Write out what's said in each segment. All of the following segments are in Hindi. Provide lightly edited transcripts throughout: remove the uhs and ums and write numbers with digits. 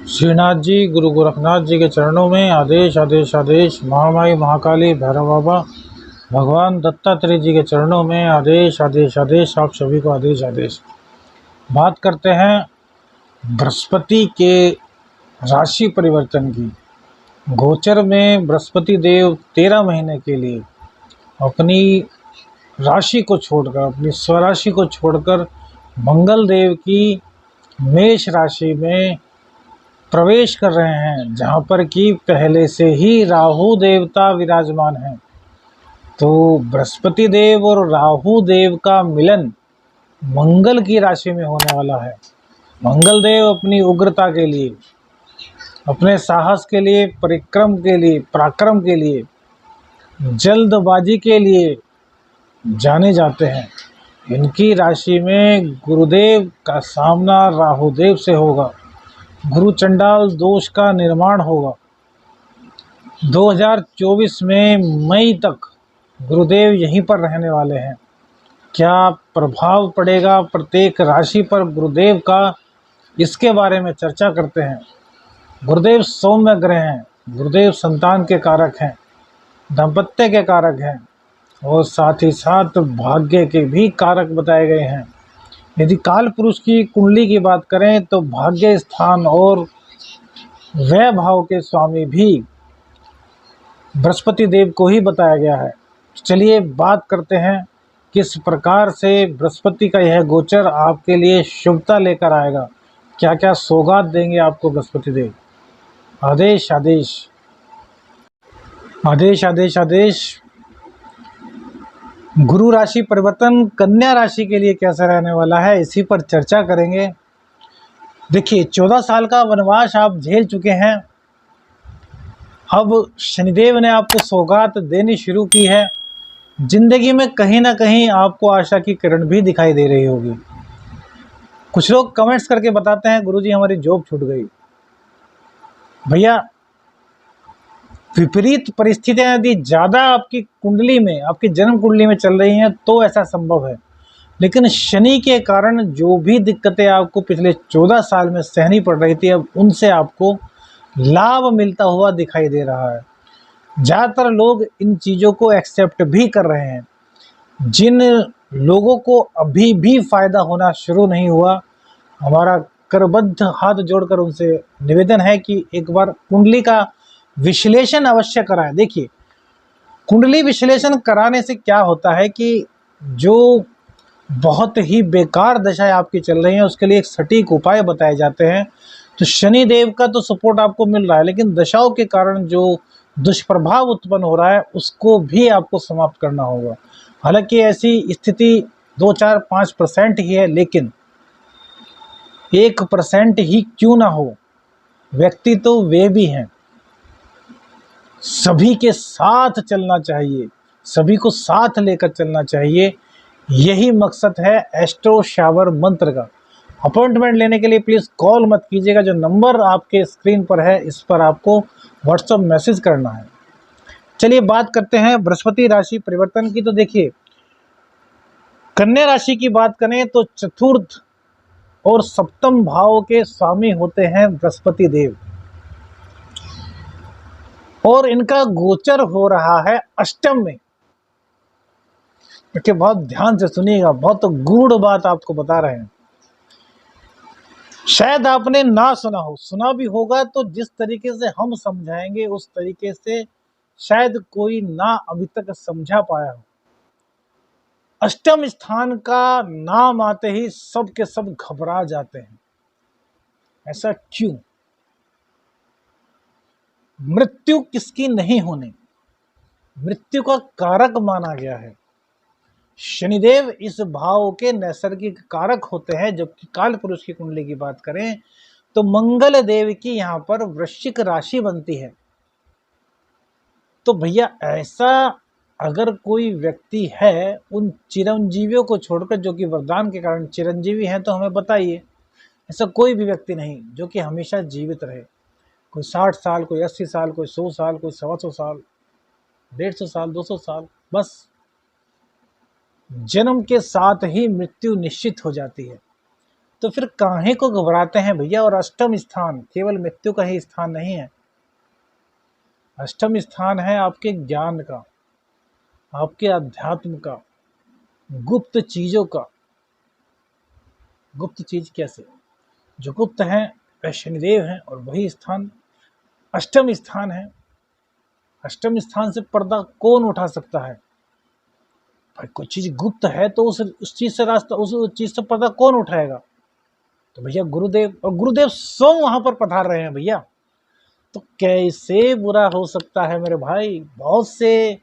श्रीनाथ जी, गुरु गोरखनाथ जी के चरणों में आदेश आदेश आदेश। महामाई महाकाली भैरव बाबा भगवान दत्तात्रेय जी के चरणों में आदेश आदेश आदेश। आप सभी को आदेश आदेश। बात करते हैं बृहस्पति के राशि परिवर्तन की। गोचर में बृहस्पति देव 13 महीने के लिए अपनी राशि को छोड़कर, अपनी स्वराशि को छोड़कर मंगल देव की मेष राशि में प्रवेश कर रहे हैं, जहाँ पर कि पहले से ही राहु देवता विराजमान हैं। तो बृहस्पति देव और राहु देव का मिलन मंगल की राशि में होने वाला है। मंगल देव अपनी उग्रता के लिए, अपने साहस के लिए, परिक्रम के लिए, पराक्रम के लिए, जल्दबाजी के लिए जाने जाते हैं। इनकी राशि में गुरुदेव का सामना राहुदेव से होगा। गुरु चंडाल दोष का निर्माण होगा। 2024 में मई तक गुरुदेव यहीं पर रहने वाले हैं। क्या प्रभाव पड़ेगा प्रत्येक राशि पर गुरुदेव का, इसके बारे में चर्चा करते हैं। गुरुदेव सौम्य ग्रह हैं। गुरुदेव संतान के कारक हैं, दाम्पत्य के कारक हैं और साथ ही साथ भाग्य के भी कारक बताए गए हैं। यदि काल पुरुष की कुंडली की बात करें तो भाग्य स्थान और व्यय भाव के स्वामी भी बृहस्पति देव को ही बताया गया है। चलिए बात करते हैं किस प्रकार से बृहस्पति का यह गोचर आपके लिए शुभता लेकर आएगा। क्या क्या सौगात देंगे आपको बृहस्पति देव। आदेश आदेश आदेश आदेश आदेश। गुरु राशि परिवर्तन कन्या राशि के लिए कैसा रहने वाला है, इसी पर चर्चा करेंगे। देखिए, 14 साल का वनवास आप झेल चुके हैं। अब शनिदेव ने आपको सौगात देनी शुरू की है। जिंदगी में कहीं ना कहीं आपको आशा की किरण भी दिखाई दे रही होगी। कुछ लोग कमेंट्स करके बताते हैं, गुरुजी हमारी जॉब छूट गई। भैया, विपरीत परिस्थितियां यदि ज़्यादा आपकी कुंडली में, आपकी जन्म कुंडली में चल रही हैं तो ऐसा संभव है। लेकिन शनि के कारण जो भी दिक्कतें आपको पिछले 14 साल में सहनी पड़ रही थी, अब उनसे आपको लाभ मिलता हुआ दिखाई दे रहा है। ज़्यादातर लोग इन चीज़ों को एक्सेप्ट भी कर रहे हैं। जिन लोगों को अभी भी फायदा होना शुरू नहीं हुआ, हमारा करबद्ध हाथ जोड़कर उनसे निवेदन है कि एक बार कुंडली का विश्लेषण अवश्य कराएं। देखिए, कुंडली विश्लेषण कराने से क्या होता है कि जो बहुत ही बेकार दशाएं आपकी चल रही हैं उसके लिए एक सटीक उपाय बताए जाते हैं। तो शनि देव का तो सपोर्ट आपको मिल रहा है, लेकिन दशाओं के कारण जो दुष्प्रभाव उत्पन्न हो रहा है उसको भी आपको समाप्त करना होगा। हालांकि ऐसी स्थिति 2-4-5% ही है, लेकिन 1% ही क्यों ना हो, व्यक्ति तो वे भी हैं। सभी के साथ चलना चाहिए, सभी को साथ लेकर चलना चाहिए। यही मकसद है एस्ट्रो शावर मंत्र का। अपॉइंटमेंट लेने के लिए प्लीज़ कॉल मत कीजिएगा। जो नंबर आपके स्क्रीन पर है इस पर आपको व्हाट्सएप मैसेज करना है। चलिए बात करते हैं बृहस्पति राशि परिवर्तन की। तो देखिए, कन्या राशि की बात करें तो चतुर्थ और सप्तम भाव के स्वामी होते हैं बृहस्पति देव, और इनका गोचर हो रहा है अष्टम में। देखिए, बहुत ध्यान से सुनिएगा, बहुत गूढ़ बात आपको बता रहे हैं। शायद आपने ना सुना हो, सुना भी होगा तो जिस तरीके से हम समझाएंगे उस तरीके से शायद कोई ना अभी तक समझा पाया हो। अष्टम स्थान का नाम आते ही सब के सब घबरा जाते हैं। ऐसा क्यों? मृत्यु किसकी नहीं होनी, मृत्यु का कारक माना गया है। शनिदेव इस भाव के नैसर्गिक कारक होते हैं। जबकि काल पुरुष की कुंडली की बात करें तो मंगल देव की यहाँ पर वृश्चिक राशि बनती है। तो भैया, ऐसा अगर कोई व्यक्ति है, उन चिरंजीवियों को छोड़कर जो कि वरदान के कारण चिरंजीवी हैं, तो हमें बताइए। ऐसा कोई भी व्यक्ति नहीं जो कि हमेशा जीवित रहे। कोई 60 साल, कोई 80 साल, कोई 100 साल, कोई 125 साल, 150 साल, 200 साल। बस जन्म के साथ ही मृत्यु निश्चित हो जाती है। तो फिर काहे को घबराते हैं भैया। और अष्टम स्थान केवल मृत्यु का ही स्थान नहीं है, अष्टम स्थान है आपके ज्ञान का, आपके अध्यात्म का, गुप्त चीजों का। गुप्त चीज कैसे? जो गुप्त है वह शनिदेव है, और वही स्थान अष्टम स्थान है। अष्टम स्थान से पर्दा कौन उठा सकता है भाई? कोई चीज गुप्त है तो उस चीज से रास्ता, उस चीज से पर्दा कौन उठाएगा? तो भैया गुरुदेव, और गुरुदेव स्वयं वहां पर पधार रहे हैं भैया। तो कैसे बुरा हो सकता है मेरे भाई? बहुत से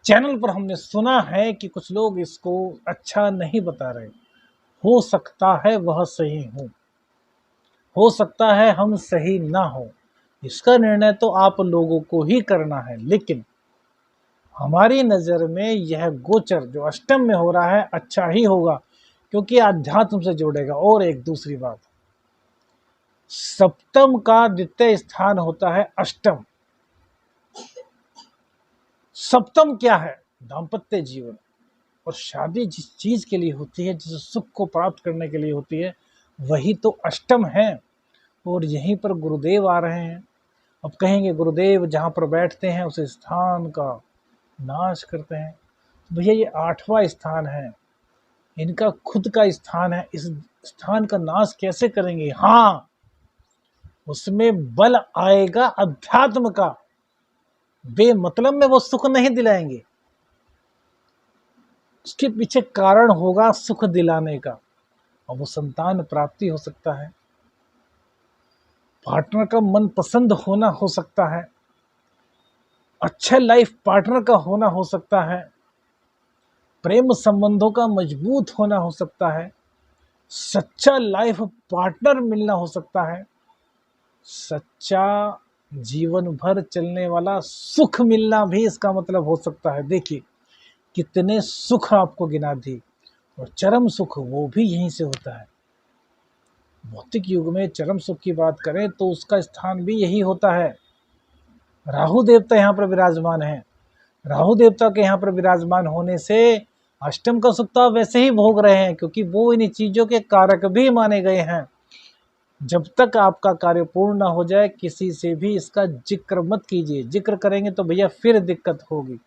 चैनल पर हमने सुना है कि कुछ लोग इसको अच्छा नहीं बता रहे। हो सकता है वह सही हो सकता है हम सही ना हो, इसका निर्णय तो आप लोगों को ही करना है। लेकिन हमारी नज़र में यह गोचर जो अष्टम में हो रहा है अच्छा ही होगा, क्योंकि अध्यात्म से जोड़ेगा। और एक दूसरी बात, सप्तम का द्वितीय स्थान होता है अष्टम। सप्तम क्या है? दाम्पत्य जीवन। और शादी जिस चीज के लिए होती है, जिस सुख को प्राप्त करने के लिए होती है, वही तो अष्टम है। और यहीं पर गुरुदेव आ रहे हैं। अब कहेंगे गुरुदेव जहाँ पर बैठते हैं उस स्थान का नाश करते हैं। तो भैया ये 8वां स्थान है, इनका खुद का स्थान है, इस स्थान का नाश कैसे करेंगे? हाँ, उसमें बल आएगा अध्यात्म का, बेमतलब में वो सुख नहीं दिलाएंगे, उसके पीछे कारण होगा सुख दिलाने का, और वो संतान प्राप्ति हो सकता है, पार्टनर का मन पसंद होना हो सकता है, अच्छे लाइफ पार्टनर का होना हो सकता है, प्रेम संबंधों का मजबूत होना हो सकता है, सच्चा लाइफ पार्टनर मिलना हो सकता है, सच्चा जीवन भर चलने वाला सुख मिलना भी इसका मतलब हो सकता है। देखिए कितने सुख आपको गिना दी, और चरम सुख वो भी यहीं से होता है। भौतिक युग में चरम सुख की बात करें तो उसका स्थान भी यही होता है। राहु देवता यहाँ पर विराजमान है। राहु देवता के यहाँ पर विराजमान होने से अष्टम का सुख तो आप वैसे ही भोग रहे हैं, क्योंकि वो इन चीजों के कारक भी माने गए हैं। जब तक आपका कार्य पूर्ण ना हो जाए किसी से भी इसका जिक्र मत कीजिए। जिक्र करेंगे तो भैया फिर दिक्कत होगी।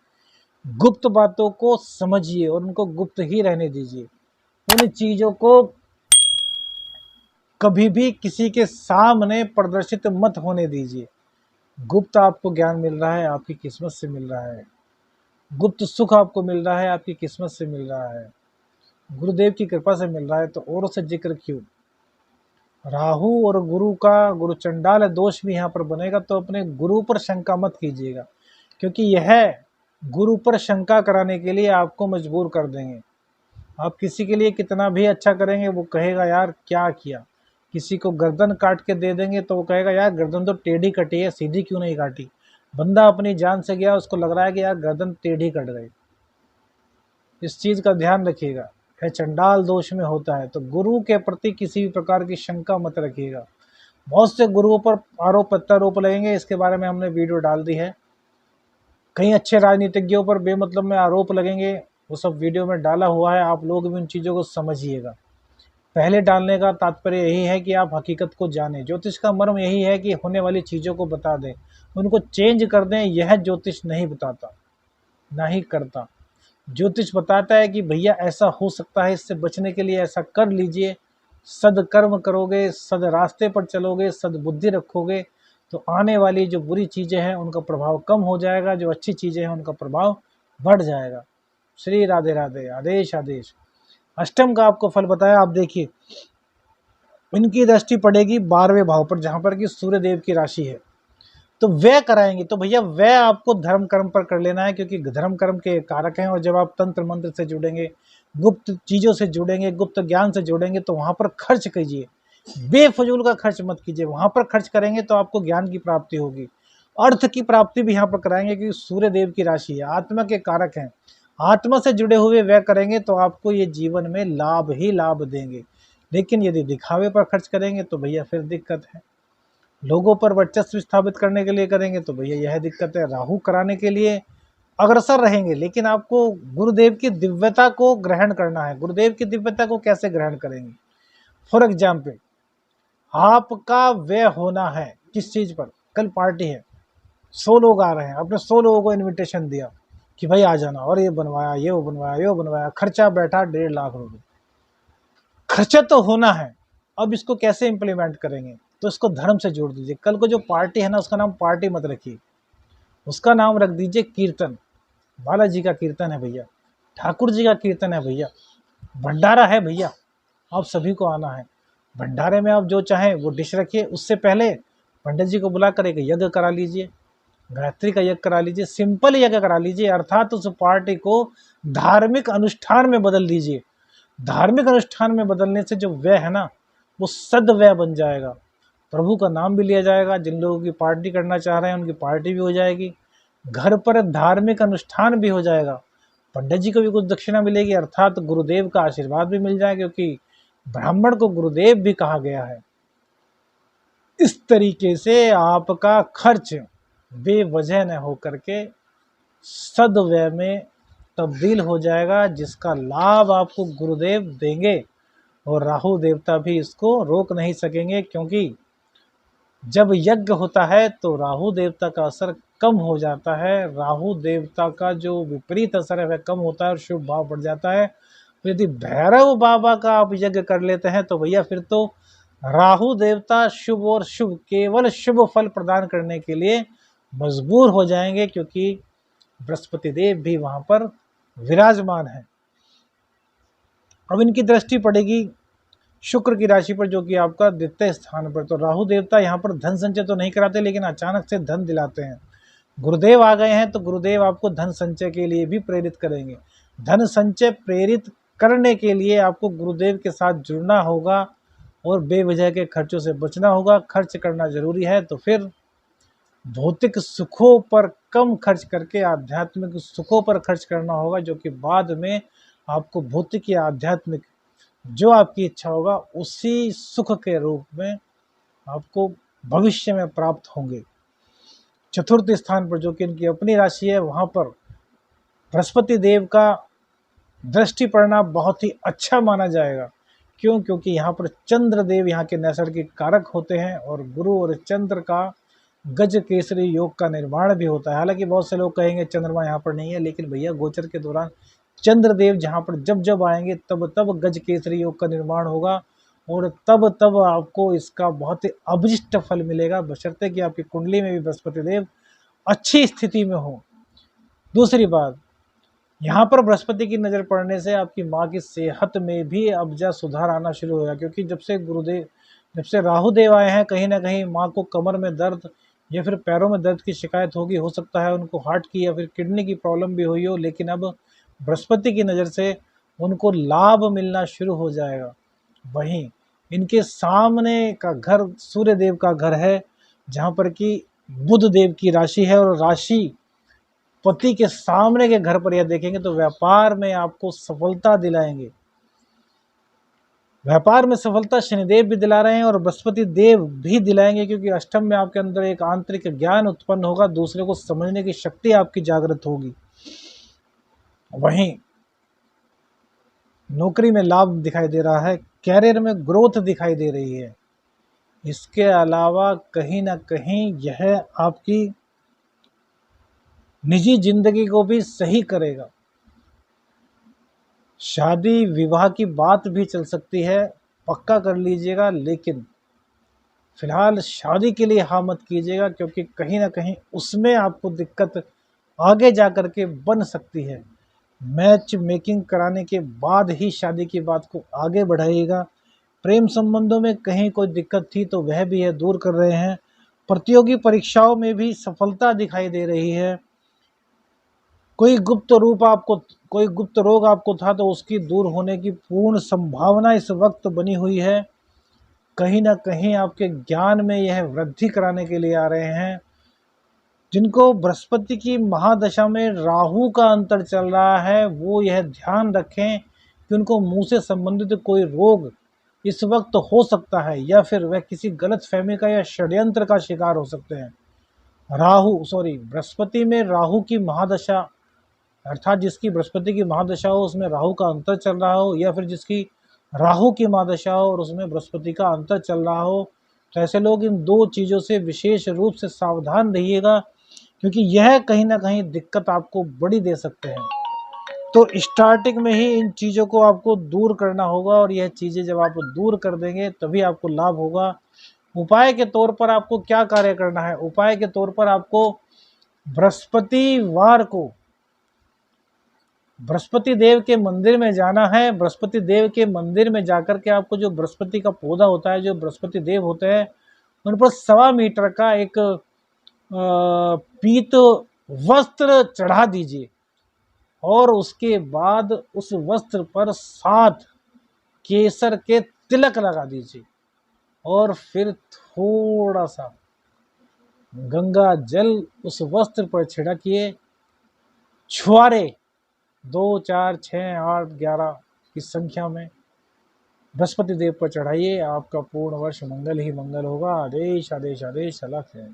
गुप्त बातों को समझिए और उनको गुप्त ही रहने दीजिए। उन चीजों को कभी भी किसी के सामने प्रदर्शित मत होने दीजिए। गुप्त आपको ज्ञान मिल रहा है, आपकी किस्मत से मिल रहा है। गुप्त सुख आपको मिल रहा है, आपकी किस्मत से मिल रहा है, गुरुदेव की कृपा से मिल रहा है, तो औरों से जिक्र क्यों? राहु और गुरु का गुरु चंडाल दोष भी यहाँ पर बनेगा, तो अपने गुरु पर शंका मत कीजिएगा, क्योंकि यह गुरु पर शंका कराने के लिए आपको मजबूर कर देंगे। आप किसी के लिए कितना भी अच्छा करेंगे वो कहेगा यार क्या किया। किसी को गर्दन काट के दे देंगे तो वो कहेगा यार गर्दन तो टेढ़ी कटी है, सीधी क्यों नहीं काटी। बंदा अपनी जान से गया, उसको लग रहा है कि यार गर्दन टेढ़ी कट गई। इस चीज़ का ध्यान रखिएगा, यह चंडाल दोष में होता है। तो गुरु के प्रति किसी भी प्रकार की शंका मत रखिएगा। बहुत से गुरुओं पर आरोप प्रत्यारोप लगेंगे, इसके बारे में हमने वीडियो डाल दी है। कई अच्छे राजनीतिज्ञों पर बेमतलब में आरोप लगेंगे, वो सब वीडियो में डाला हुआ है। आप लोग भी उन चीज़ों को समझिएगा। पहले डालने का तात्पर्य यही है कि आप हकीकत को जानें। ज्योतिष का मर्म यही है कि होने वाली चीज़ों को बता दें, उनको चेंज कर दें। यह ज्योतिष नहीं बताता, ना ही करता। ज्योतिष बताता है कि भैया ऐसा हो सकता है, इससे बचने के लिए ऐसा कर लीजिए। सदकर्म करोगे, सद रास्ते पर चलोगे, सद्बुद्धि रखोगे, तो आने वाली जो बुरी चीज़ें हैं उनका प्रभाव कम हो जाएगा, जो अच्छी चीज़ें हैं उनका प्रभाव बढ़ जाएगा। श्री राधे राधे। आदेश आदेश। अष्टम का आपको फल बताया। आप देखिए इनकी दृष्टि पड़ेगी 12वें भाव पर, जहाँ पर कि सूर्य देव की राशि है, तो व्यय कराएंगे। तो भैया व्यय आपको धर्म कर्म पर कर लेना है, क्योंकि धर्म कर्म के कारक हैं। और जब आप तंत्र मंत्र से जुड़ेंगे, गुप्त चीज़ों से जुड़ेंगे, गुप्त ज्ञान से जुड़ेंगे, तो वहाँ पर खर्च कीजिए। बेफजूल का खर्च मत कीजिए। वहाँ पर खर्च करेंगे तो आपको ज्ञान की प्राप्ति होगी, अर्थ की प्राप्ति भी यहाँ पर कराएंगे, क्योंकि सूर्य देव की राशि है, आत्मा के कारक हैं। आत्मा से जुड़े हुए व्यय करेंगे तो आपको ये जीवन में लाभ ही लाभ देंगे। लेकिन यदि दिखावे पर खर्च करेंगे तो भैया फिर दिक्कत है। लोगों पर वर्चस्व स्थापित करने के लिए करेंगे तो भैया यह दिक्कत है। राहु कराने के लिए अग्रसर रहेंगे, लेकिन आपको गुरुदेव की दिव्यता को ग्रहण करना है। गुरुदेव की दिव्यता को कैसे ग्रहण करेंगे? फॉर एग्जाम्पल, आपका व्यय होना है किस चीज़ पर, कल पार्टी है, 100 लोग आ रहे हैं, आपने 100 लोगों को इनविटेशन दिया कि भाई आ जाना, और ये बनवाया, ये वो बनवाया, ये वो बनवाया, खर्चा बैठा 1.5 लाख रुपए। खर्चा तो होना है, अब इसको कैसे इम्प्लीमेंट करेंगे, तो इसको धर्म से जोड़ दीजिए। कल को जो पार्टी है ना, उसका नाम पार्टी मत रखिए, उसका नाम रख दीजिए कीर्तन। बालाजी का कीर्तन है भैया, ठाकुर जी का कीर्तन है भैया, भंडारा है भैया, आप सभी को आना है। भंडारे में आप जो चाहें वो डिश रखिए, उससे पहले पंडित जी को बुलाकर एक यज्ञ करा लीजिए, गायत्री का यज्ञ करा लीजिए, सिंपल यज्ञ करा लीजिए, अर्थात उस पार्टी को धार्मिक अनुष्ठान में बदल दीजिए। धार्मिक अनुष्ठान में बदलने से जो व्यय है ना, वो सदव्यय बन जाएगा, प्रभु का नाम भी लिया जाएगा, जिन लोगों की पार्टी करना चाह रहे हैं उनकी पार्टी भी हो जाएगी, घर पर धार्मिक अनुष्ठान भी हो जाएगा, पंडित जी को भी कुछ दक्षिणा मिलेगी, अर्थात गुरुदेव का आशीर्वाद भी मिल जाएगा, क्योंकि ब्राह्मण को गुरुदेव भी कहा गया है। इस तरीके से आपका खर्च बेवजह न होकर के सदव्यय में तब्दील हो जाएगा, जिसका लाभ आपको गुरुदेव देंगे और राहु देवता भी इसको रोक नहीं सकेंगे, क्योंकि जब यज्ञ होता है तो राहु देवता का असर कम हो जाता है, राहु देवता का जो विपरीत असर है वह कम होता है और शुभ भाव बढ़ जाता है। यदि भैरव बाबा का आप यज्ञ कर लेते हैं तो भैया फिर तो राहु देवता शुभ और शुभ केवल शुभ फल प्रदान करने के लिए मजबूर हो जाएंगे, क्योंकि बृहस्पति देव भी वहां पर विराजमान है। अब इनकी दृष्टि पड़ेगी शुक्र की राशि पर, जो कि आपका द्वितीय स्थान पर। तो राहु देवता यहाँ पर धन संचय तो नहीं कराते, लेकिन अचानक से धन दिलाते हैं। गुरुदेव आ गए हैं तो गुरुदेव आपको धन संचय के लिए भी प्रेरित करेंगे। धन संचय प्रेरित करने के लिए आपको गुरुदेव के साथ जुड़ना होगा और बेवजह के खर्चों से बचना होगा। खर्च करना जरूरी है तो फिर भौतिक सुखों पर कम खर्च करके आध्यात्मिक सुखों पर खर्च करना होगा, जो कि बाद में आपको भौतिक या आध्यात्मिक जो आपकी इच्छा होगा उसी सुख के रूप में आपको भविष्य में प्राप्त होंगे। चतुर्थ स्थान पर जो कि इनकी अपनी राशि है, वहाँ पर बृहस्पति देव का दृष्टि पड़ना बहुत ही अच्छा माना जाएगा। क्यों? क्योंकि यहाँ पर चंद्र देव यहाँ के नैसर्गिक कारक होते हैं और गुरु और चंद्र का गज केसरी योग का निर्माण भी होता है। हालांकि बहुत से लोग कहेंगे चंद्रमा यहाँ पर नहीं है, लेकिन भैया गोचर के दौरान चंद्रदेव जहाँ पर जब जब आएंगे तब तब गज केसरी योग का निर्माण होगा और तब तब आपको इसका बहुत ही अभिष्ट फल मिलेगा, बशर्ते कि आपकी कुंडली में भी बृहस्पति देव अच्छी स्थिति में हो। दूसरी बात, यहाँ पर बृहस्पति की नज़र पड़ने से आपकी माँ की सेहत में भी अब जा सुधार आना शुरू होगा, क्योंकि जब से राहु देव आए हैं, कहीं ना कहीं माँ को कमर में दर्द या फिर पैरों में दर्द की शिकायत होगी, हो सकता है उनको हार्ट की या फिर किडनी की प्रॉब्लम भी हुई हो, लेकिन अब बृहस्पति की नज़र से उनको लाभ मिलना शुरू हो जाएगा। वहीं इनके सामने का घर सूर्य देव का घर है, जहाँ पर कि बुध देव की राशि है और राशि पति के सामने के घर पर यह देखेंगे तो व्यापार में आपको सफलता दिलाएंगे। व्यापार में सफलता शनिदेव भी दिला रहे हैं और बृहस्पति देव भी दिलाएंगे, क्योंकि अष्टम में आपके अंदर एक आंतरिक ज्ञान उत्पन्न होगा, दूसरे को समझने की शक्ति आपकी जागृत होगी। वहीं नौकरी में लाभ दिखाई दे रहा है, कैरियर में ग्रोथ दिखाई दे रही है। इसके अलावा कहीं ना कहीं यह आपकी निजी जिंदगी को भी सही करेगा। शादी विवाह की बात भी चल सकती है, पक्का कर लीजिएगा, लेकिन फिलहाल शादी के लिए हाँ मत कीजिएगा, क्योंकि कहीं ना कहीं उसमें आपको दिक्कत आगे जा कर के बन सकती है। मैच मेकिंग कराने के बाद ही शादी की बात को आगे बढ़ाइएगा। प्रेम संबंधों में कहीं कोई दिक्कत थी तो वह भी है दूर कर रहे हैं। प्रतियोगी परीक्षाओं में भी सफलता दिखाई दे रही है। कोई गुप्त रोग आपको था तो उसकी दूर होने की पूर्ण संभावना इस वक्त बनी हुई है। कहीं ना कहीं आपके ज्ञान में यह वृद्धि कराने के लिए आ रहे हैं। जिनको बृहस्पति की महादशा में राहु का अंतर चल रहा है, वो यह ध्यान रखें कि उनको मुंह से संबंधित कोई रोग इस वक्त हो सकता है, या फिर वह किसी गलत फहमी का या षड्यंत्र का शिकार हो सकते हैं। बृहस्पति में राहु की महादशा, अर्थात जिसकी बृहस्पति की महादशा हो उसमें राहु का अंतर चल रहा हो, या फिर जिसकी राहु की महादशा हो और उसमें बृहस्पति का अंतर चल रहा हो, तो ऐसे लोग इन दो चीज़ों से विशेष रूप से सावधान रहिएगा, क्योंकि यह कहीं ना कहीं दिक्कत आपको बड़ी दे सकते हैं। तो स्टार्टिंग में ही इन चीज़ों को आपको दूर करना होगा, और यह चीज़ें जब आप दूर कर देंगे तभी आपको लाभ होगा। उपाय के तौर पर आपको क्या कार्य करना है? उपाय के तौर पर आपको बृहस्पतिवार को बृहस्पति देव के मंदिर में जाना है। बृहस्पति देव के मंदिर में जाकर के आपको जो बृहस्पति का पौधा होता है, जो बृहस्पति देव होते हैं, उन पर 1.25 मीटर का एक पीत वस्त्र चढ़ा दीजिए, और उसके बाद उस वस्त्र पर 7 केसर के तिलक लगा दीजिए, और फिर थोड़ा सा गंगा जल उस वस्त्र पर छिड़किए। छुआरे 2, 4, 6, 8, 11 की संख्या में बृहस्पति देव पर चढ़ाइए। आपका पूर्ण वर्ष मंगल ही मंगल होगा। आदेश आदेश आदेश। अलग है।